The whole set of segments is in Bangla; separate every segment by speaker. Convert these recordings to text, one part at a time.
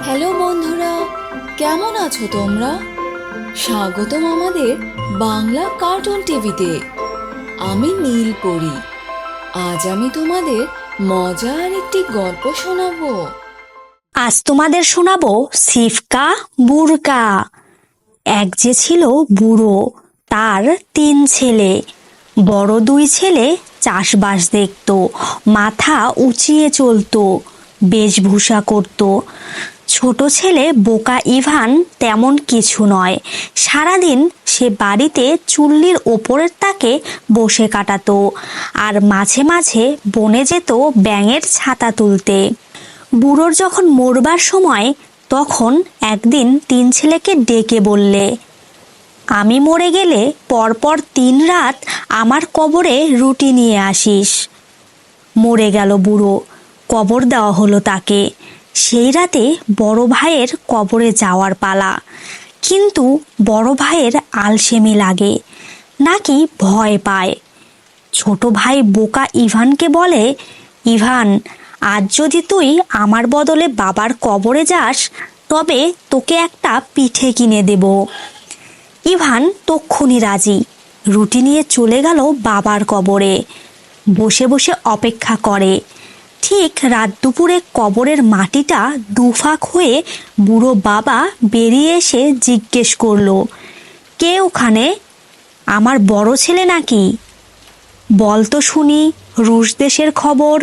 Speaker 1: হ্যালো বন্ধুরা, কেমন আছো তোমরা? স্বাগতম আমাদের বাংলা কার্টুন টিভিতে। আমি নীল পরি। আজ আমি তোমাদের মজার একটি গল্প শোনাবো।
Speaker 2: আজ তোমাদের শোনাবো সিফকা বুরকা। এক যে ছিল বুড়ো, তার 3 ছেলে। বড় 2 ছেলে চাষবাস দেখতো, মাথা উঁচিয়ে চলতো, বেশভূষা করত। ছোট ছেলে বোকা ইভান তেমন কিছু নয়। সারাদিন সে বাড়িতে চুল্লির ওপরের তাকে বসে কাটাতো, আর মাঝে মাঝে বনে যেত ব্যাঙের ছাতা তুলতে। বুড়োর যখন মরবার সময়, তখন একদিন 3 ছেলেকে ডেকে বললে, আমি মরে গেলে পরপর 3 রাত আমার কবরে রুটি নিয়ে আসিস। মরে গেল বুড়ো, কবর দেওয়া হলো তাকে। সেই রাতে বড় ভাইয়ের কবরে যাওয়ার পালা। কিন্তু বড় ভাইয়ের আলসেমি লাগে, নাকি ভয় পায়। ছোট ভাই বোকা ইভানকে বলে, ইভান, আজ যদি তুই আমার বদলে বাবার কবরে যাস, তবে তোকে একটা পিঠে কিনে দেব। ইভান তক্ষুনি রাজি। রুটি নিয়ে চলে গেল বাবার কবরে। বসে বসে অপেক্ষা করে। ঠিক রাত দুপুরে কবরের মাটিটা দুফাক হয়ে বুড়ো বাবা বেরিয়ে এসে জিজ্ঞেস করলো, কে ওখানে? আমার বড় ছেলে নাকি? বল তো শুনি, রুশ দেশের খবর।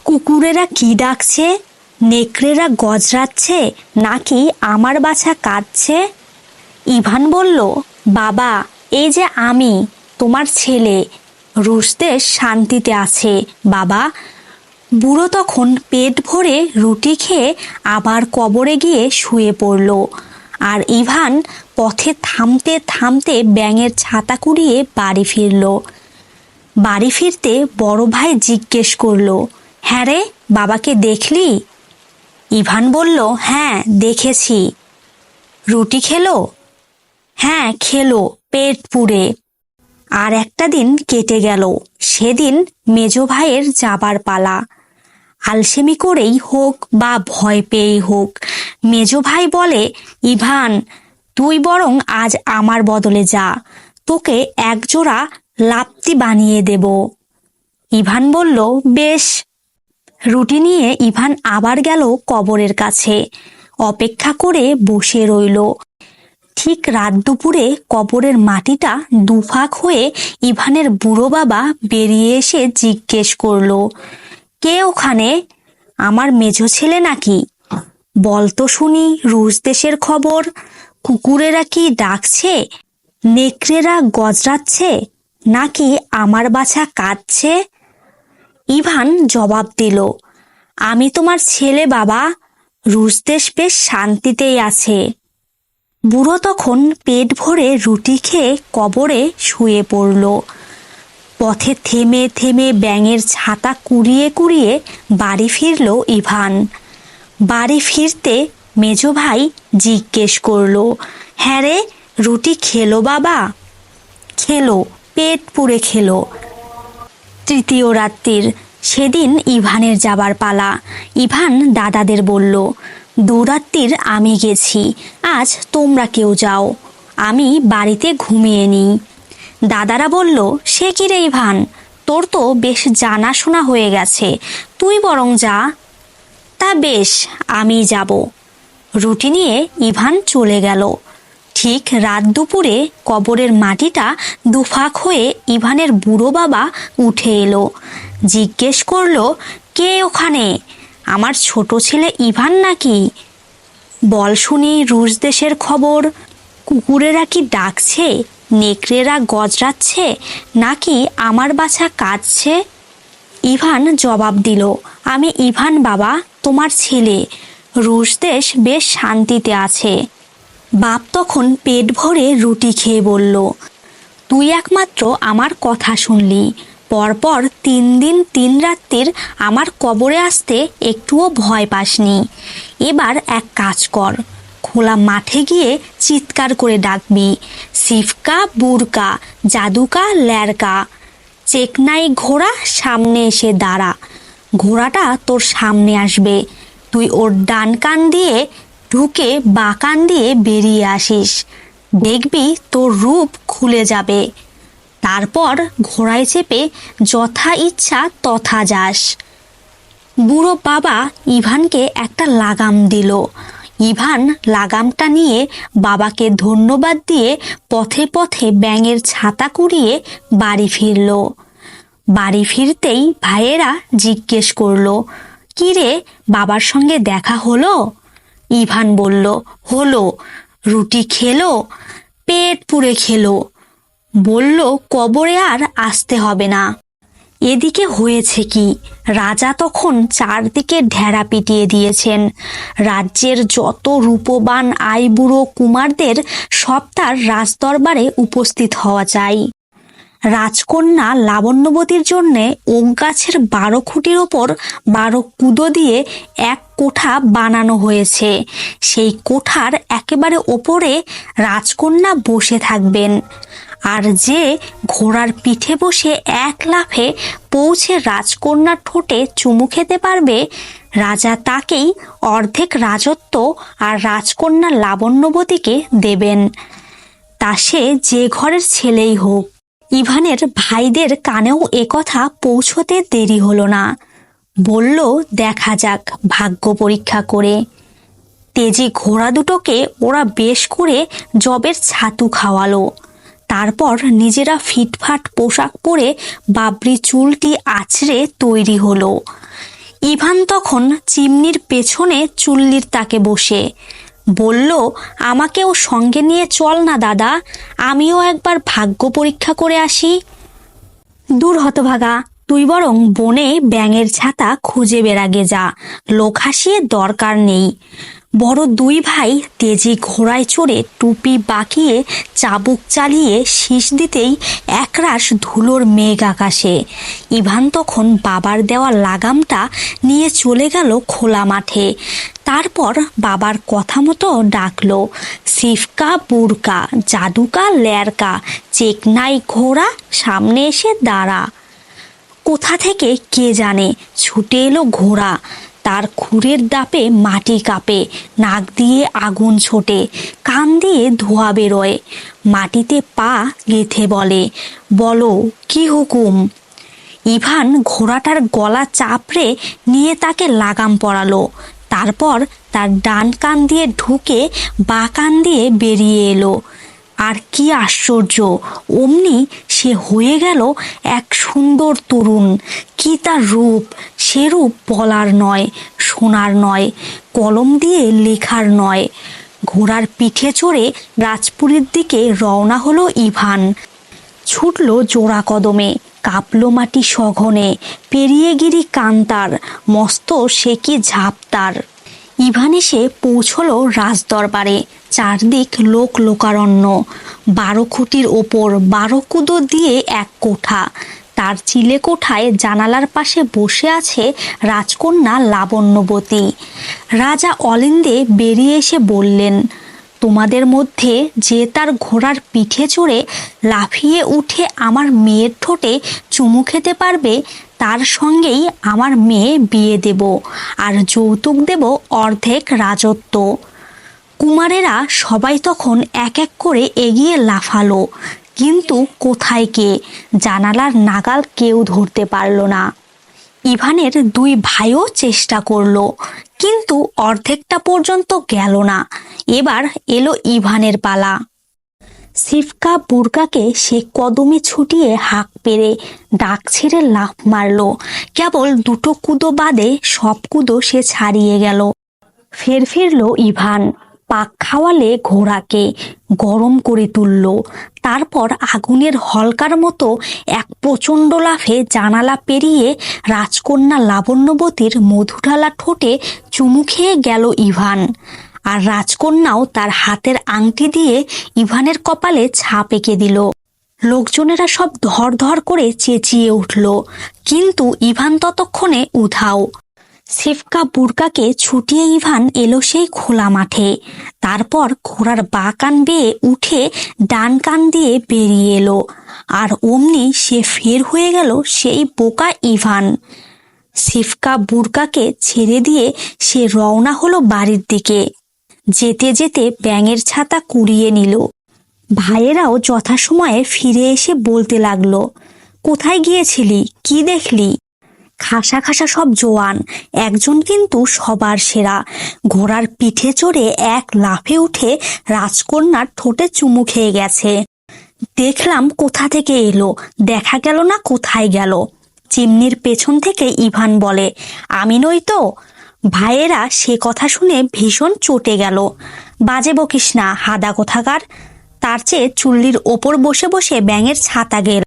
Speaker 2: কুকুরেরা কি ডাকছে? নেকড়েরা গজরাচ্ছে, নাকি আমার বাছা কাঁদছে? ইভান বলল, বাবা, এই যে আমি, তোমার ছেলে। রুশ দেশ শান্তিতে আছে বাবা। বুড়ো তখন পেট ভরে রুটি খেয়ে আবার কবরে গিয়ে শুয়ে পড়ল। আর ইভান পথে থামতে থামতে ব্যাঙের ছাতা কুড়িয়ে বাড়ি ফিরল। বাড়ি ফিরতে বড় ভাই জিজ্ঞেস করলো, হ্যাঁ রে, বাবাকে দেখলি? ইভান বলল, হ্যাঁ দেখেছি। রুটি খেলো? হ্যাঁ খেলো, পেট পুড়ে। আর একটা দিন কেটে গেল। সেদিন মেজ ভাইয়ের যাবার পালা। আলসেমি করেই হোক বা ভয় পেয়েই হোক, মেজ ভাই বলে, ইভান, তুই বরং আজ আমার বদলে যা, তোকে একজোড়া লাপ্তি বানিয়ে দেব। ইভান বলল, বেশ। রুটি নিয়ে ইভান আবার গেল কবরের কাছে। অপেক্ষা করে বসে রইল। ঠিক রাত দুপুরে কবরের মাটিটা দুফাক হয়ে ইভানের বুড়ো বাবা বেরিয়ে এসে জিজ্ঞেস করলো, কে ওখানে? আমার মেজো ছেলে নাকি? বল তো শুনি, রুশ দেশের খবর। কুকুরেরা কি ডাকছে? নেকড়েরা গজরাচ্ছে, নাকি আমার বাছা কাঁদছে? ইভান জবাব দিল, আমি তোমার ছেলে বাবা। রুশ দেশ বেশ শান্তিতেই আছে। বুড়ো তখন পেট ভরে রুটি খেয়ে কবরে শুয়ে পড়ল। পথে থেমে থেমে ব্যাঙের ছাতা কুড়িয়ে কুড়িয়ে বাড়ি ফিরল ইভান। বাড়ি ফিরতে মেজ ভাই জিজ্ঞেস করলো, হ্যাঁ রে, রুটি খেলো বাবা? খেলো, পেট পুড়ে খেলো। তৃতীয় রাত্রির সেদিন ইভানের যাবার পালা। ইভান দাদাদের বলল, 2 রাত্রির আমি গেছি, আজ তোমরা কেউ যাও, আমি বাড়িতে ঘুমিয়ে নিই। দাদারা বলল, সে কি রে ইভান, তোর তো বেশ জানাশোনা হয়ে গেছে, তুই বরং যা। তা বেশ, আমি যাব। রুটি নিয়ে ইভান চলে গেল। ঠিক রাত দুপুরে কবরের মাটিটা দুফাক হয়ে ইভানের বুড়ো বাবা উঠে এলো। জিজ্ঞেস করলো, কে ওখানে? আমার ছোট ছেলে ইভান নাকি? বল শুনি, রুশ দেশের খবর। কুকুরেরা কি ডাকছে? নেকড়েরা গজরাচ্ছে, নাকি আমার বাছা কাঁদছে? ইভান জবাব দিল, আমি ইভান বাবা, তোমার ছেলে। রুশ দেশ বেশ শান্তিতে আছে। বাপ তখন পেট ভরে রুটি খেয়ে বলল, তুই একমাত্র আমার কথা শুনলি, পরপর 3 দিন 3 রাত্রির আমার কবরে আসতে একটুও ভয় পাসনি। এবার এক কাজ কর, খোলা মাঠে গিয়ে চিৎকার করে ডাকবি, সিফকা বুরকা, জাদুকা ল্যারকা, চেকনাই ঘোড়া সামনে এসে দাঁড়া। ঘোড়াটা তোর সামনে আসবে, তুই ওর ডান কান দিয়ে ঢুকে বা কান দিয়ে বেরিয়ে আসিস, দেখবি তোর রূপ খুলে যাবে। তারপর ঘোড়ায় চেপে যথা ইচ্ছা তথা যাস। বুড়ো বাবা ইভানকে একটা লাগাম দিল। ইভান লাগামটা নিয়ে বাবাকে ধন্যবাদ দিয়ে পথে পথে ব্যাঙের ছাতা কুড়িয়ে বাড়ি ফিরল। বাড়ি ফিরতেই ভাইয়েরা জিজ্ঞেস করলো, কি রে, বাবার সঙ্গে দেখা হলো? ইভান বলল, হলো। রুটি খেলো? পেট পুড়ে খেলো। বলল কবরে আর আসতে হবে না। এদিকে হয়েছে কি, রাজা তখন চারদিকে ঢেড়া পিটিয়ে দিয়েছেন। রাজ্যের যত রূপবান আইবুড়ো কুমারদের সব তার রাজদরবারে উপস্থিত হওয়া চাই। রাজকন্যা লাবণ্যবতীর জন্যে ওক গাছের 12 খুঁটির ওপর 12 কুদো দিয়ে এক কোঠা বানানো হয়েছে। সেই কোঠার একেবারে ওপরে রাজকন্যা বসে থাকবেন। আর যে ঘোড়ার পিঠে বসে এক লাফে পৌঁছে রাজকন্যার ঠোঁটে চুমু খেতে পারবে, রাজা তাকেই অর্ধেক রাজত্ব আর রাজকন্যা লাবণ্যবতীকে দেবেন, তা সে যে ঘরের ছেলেই হোক। ইভানের ভাইদের কানেও একথা পৌঁছতে দেরি হলো না। বলল, দেখা যাক ভাগ্য পরীক্ষা করে। তেজি ঘোড়া দুটোকে ওরা বেশ করে জবের ছাতু খাওয়ালো। তারপর নিজেরা ফিটফাট পোশাক পরে বাবরি চুলটি আঁচড়ে তৈরি হলো। ইভান তখন চিমনির পেছনে চুল্লির তাকে বসে বলল, আমাকেও সঙ্গে নিয়ে চল না দাদা, আমিও একবার ভাগ্য পরীক্ষা করে আসি। দূর হতভাগা, তুই বরং বনে ব্যাঙের ছাতা খুঁজে বেড়াগে যা, লোক হাসিয়ে দরকার নেই। বড় দুই ভাই তেজি ঘোড়ায় চড়ে টুপি বাঁকিয়ে চাবুক চালিয়ে শীষ দিতেই একরাশ ধুলোর মেঘ আকাশে। ইভান তখন বাবার দেওয়া লাগামটা নিয়ে চলে গেল খোলা মাঠে। তারপর বাবার কথা মতো ডাকলো, সিফকা বুরকা, জাদুকা ল্যারকা, চেকনাই ঘোড়া, সামনে এসে দাঁড়া। কোথা থেকে কে জানে ছুটে এলো ঘোড়া। তার খুরের দাপে মাটি কাঁপে, নাক দিয়ে আগুন ছোটে, কান দিয়ে ধোঁয়া বেরোয়। মাটিতে পা গেঁথে বলে, বলো কি হুকুম। ইভান ঘোড়াটার গলা চাপড়ে নিয়ে তাকে লাগাম পরালো। তারপর তার ডান কান দিয়ে ঢুকে বা কান দিয়ে বেরিয়ে এলো। আর কি আশ্চর্য, অমনি সে হয়ে গেল এক সুন্দর তরুণ। কি তার রূপ, সে রূপ বলার নয়, শোনার নয়, কলম দিয়ে লেখার নয়। ঘোড়ার পিঠে চড়ে রাজপুরীর দিকে রওনা হলো ইভান। ছুটল জোড়া কদমে, কাঁপলো মাটি সঘনে, পেরিয়ে গিরি কান্তার, মস্ত সে কি ঝাঁপতার। ইভান এসে পৌঁছলো রাজদরবারে। চারদিক লোক লোকারণ্য। 12 খুঁটির ওপর 12 কুদো দিয়ে এক কোঠা। তার চিলে কোঠায় জানালার পাশে বসে আছে রাজকন্যা লাবণ্যবতী। রাজা অলিন্দে বেরিয়ে এসে বললেন, তোমাদের মধ্যে যে তার ঘোড়ার পিঠে চড়ে লাফিয়ে উঠে আমার মেয়ের ঠোঁটে চুমু খেতে পারবে, তার সঙ্গেই আমার মেয়ে বিয়ে দেব, আর যৌতুক দেব অর্ধেক রাজত্ব। কুমারেরা সবাই তখন এক এক করে এগিয়ে লাফালো, কিন্তু কোথায় কে, জানালার নাগাল কেউ ধরতে পারল না। ইভানের দুই ভাইও চেষ্টা করলো, কিন্তু অর্ধেকটা পর্যন্ত গেল না। এবার এলো ইভানের পালা। সিফকা বুরকাকে সে কদমে ছুটিয়ে হাঁক পেরে ডাক ছেড়ে লাফ মারল। কেবল 2 কুদো বাদে সব কুদো সে ছাড়িয়ে গেল। ফের ফিরল ইভান। পাক খাওয়ালে ঘোড়াকে, গরম করে তুলল। তারপর আগুনের হলকার মতো এক প্রচণ্ড লাফে জানালা পেরিয়ে রাজকন্যা লাবণ্যবতীর মধুঢালা ঠোঁটে চুমু খেয়ে গেল ইভান। আর রাজকন্যাও তার হাতের আংটি দিয়ে ইভানের কপালে ছাপ এঁকে দিল। লোকজনেরা সব ধর ধর করে চেঁচিয়ে উঠল, কিন্তু ইভান ততক্ষণে উধাও। সিফকা বুরকাকে ছুটিয়ে ইভান এলো সেই খোলা মাঠে। তারপর ঘোড়ার বা কান বেয়ে উঠে ডান কান দিয়ে বেরিয়ে এলো। আর অমনি সে ফের হয়ে গেল সেই বোকা ইভান। সিফকা বুরকাকে ছেড়ে দিয়ে সে রওনা হলো বাড়ির দিকে। যেতে যেতে ব্যাঙের ছাতা কুড়িয়ে নিল। ভাইয়েরাও যথাসময়ে ফিরে এসে বলতে লাগলো, কোথায় গিয়েছিলি, কি দেখলি? খাসা খাসা সব জোয়ান, একজন কিন্তু সবার সেরা। ঘোড়ার পিঠে চড়ে এক লাফে উঠে রাজকন্যার ঠোঁটে চুমু খেয়ে গেছে। দেখলাম কোথা থেকে এলো, দেখা গেল না কোথায় গেল। চিমনির পেছন থেকে ইভান বলে, আমি নই তো? ভাইয়েরা সে কথা শুনে ভীষণ চটে গেল। বাজে বকিস না, হাদা কোথাকার। তার চেয়ে চুল্লির ওপর বসে বসে ব্যাঙের ছাতা গেল।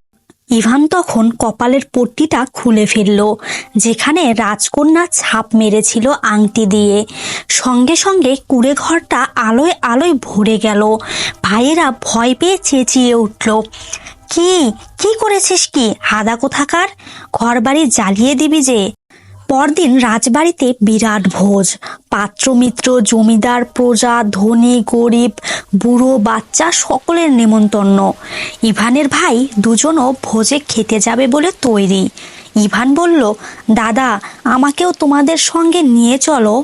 Speaker 2: ইভান তখন কপালের পট্টিটা খুলে ফেলল, যেখানে রাজকন্যা ছাপ মেরেছিল আংটি দিয়ে। সঙ্গে সঙ্গে কুঁড়ে ঘরটা আলোয় আলোয় ভরে গেল। ভাইয়েরা ভয় পেয়ে চেঁচিয়ে উঠল, কি কি করেছিস কি, হাদা কোথাকার? ঘর বাড়ি জ্বালিয়ে দিবি যে। পরদিন রাজবাড়িতে বিরাট ভোজ। পাত্রমিত্র, জমিদার, প্রজা, ধনী গরিব, বুড়ো বাচ্চা সকলের নেমন্তন্ন। ইভানের ভাই দুজনও ভোজে খেতে যাবে বলে তৈরি। ইভান বলল, দাদা, আমাকেও তোমাদের সঙ্গে নিয়ে চলো।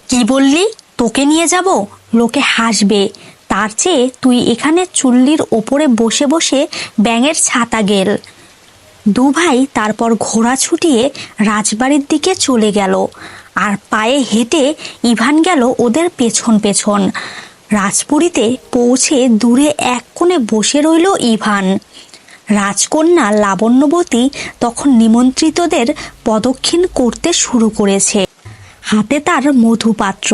Speaker 2: কি বললি, তোকে নিয়ে যাব? লোকে হাসবে। তার চেয়ে তুই এখানে চুল্লির ওপরে বসে বসে ব্যাঙের ছাতা গেল। দু ভাই তারপর ঘোড়া ছুটিয়ে রাজবাড়ির দিকে চলে গেল, আর পায়ে হেঁটে ইভান গেল ওদের পেছন পেছন। রাজপুরীতে পৌঁছে দূরে এক কোণে বসে রইল ইভান। রাজকন্যা লাবণ্যবতী তখন নিমন্ত্রিতদের প্রদক্ষিণ করতে শুরু করেছে। হাতে তার মধুপাত্র,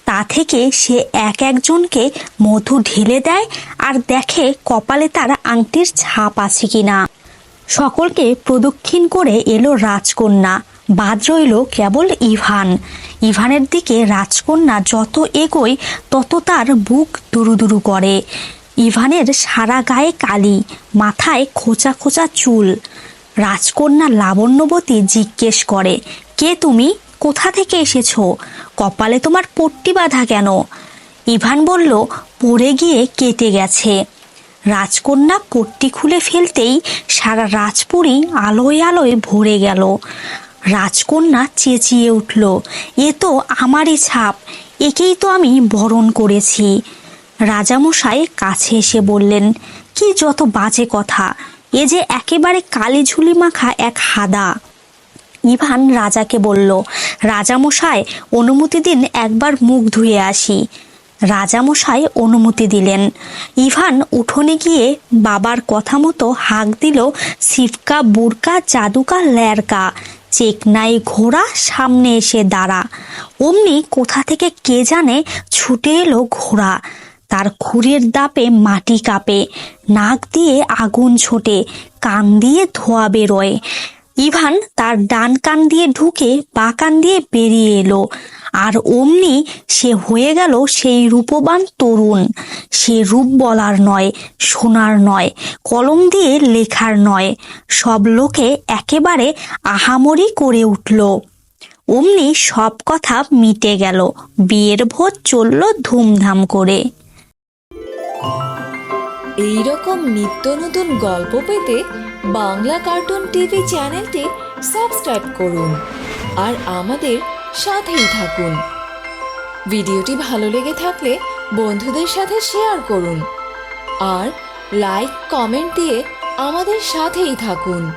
Speaker 2: তা থেকে সে এক একজনকে মধু ঢেলে দেয় আর দেখে কপালে তার আংটির ছাপ আছে কিনা। সকলকে প্রদক্ষিণ করে এলো রাজকন্যা, বাদ রইল কেবল ইভান। ইভানের দিকে রাজকন্যা যত এগোয় তত তার বুক দুরুদুরু করে। ইভানের সারা গায়ে কালি, মাথায় খোঁচা খোঁচা চুল। রাজকন্যা লাবণ্যবতী জিজ্ঞেস করে, কে তুমি, কোথা থেকে এসেছো? কপালে তোমার পট্টি বাঁধা কেন? ইভান বলল, পড়ে গিয়ে কেটে গেছে। রাজকন্যা পট্টি খুলে ফেলতেই সারা রাজপুরী আলোয় আলোয় ভরে গেল। রাজকন্যা চেঁচিয়ে উঠল, এ তো আমারই ছাপ, একেই তো আমি বরণ করেছি। রাজামশাই কাছে এসে বললেন, কি যত বাজে কথা, এ যে একেবারে কালি ঝুলি মাখা এক হাদা। ইভান রাজাকে বলল, রাজামশাই অনুমতি দিন, একবার মুখ ধুয়ে আসি। রাজামশাই অনুমতি দিলেন। ইভান উঠোনে গিয়ে বাবার কথা মতো হাঁক দিল, সিফকা বুরকা জাদুকা ল্যারকা, চেকনাই ঘোড়া সামনে এসে দাঁড়া। অমনি কোথা থেকে কে জানে ছুটে এলো ঘোড়া। তার খুরের দাপে মাটি কাঁপে, নাক দিয়ে আগুন ছোটে, কান দিয়ে ধোঁয়া বেরোয়। ইভান তার ডান কান দিয়ে ঢুকে বা কান দিয়ে বেরিয়ে এলো, আর অমনি সে হয়ে গেল সেই রূপবান তরুণ। সে রূপ বলার নয়, শোনার নয়, কলম দিয়ে লেখার নয়। সব লোকে একেবারে আহামরি করে উঠল। অমনি সব কথা মিটে গেল। বিয়ের ভোজ চলল ধুমধাম করে।
Speaker 1: এই রকম নিত্য নতুন গল্প পেতে বাংলা কার্টুন টিভি চ্যানেলটি সাবস্ক্রাইব করুন আর আমাদের সাথেই থাকুন। ভিডিওটি ভালো লেগে থাকলে বন্ধুদের সাথে শেয়ার করুন আর লাইক কমেন্ট দিয়ে আমাদের সাথেই থাকুন।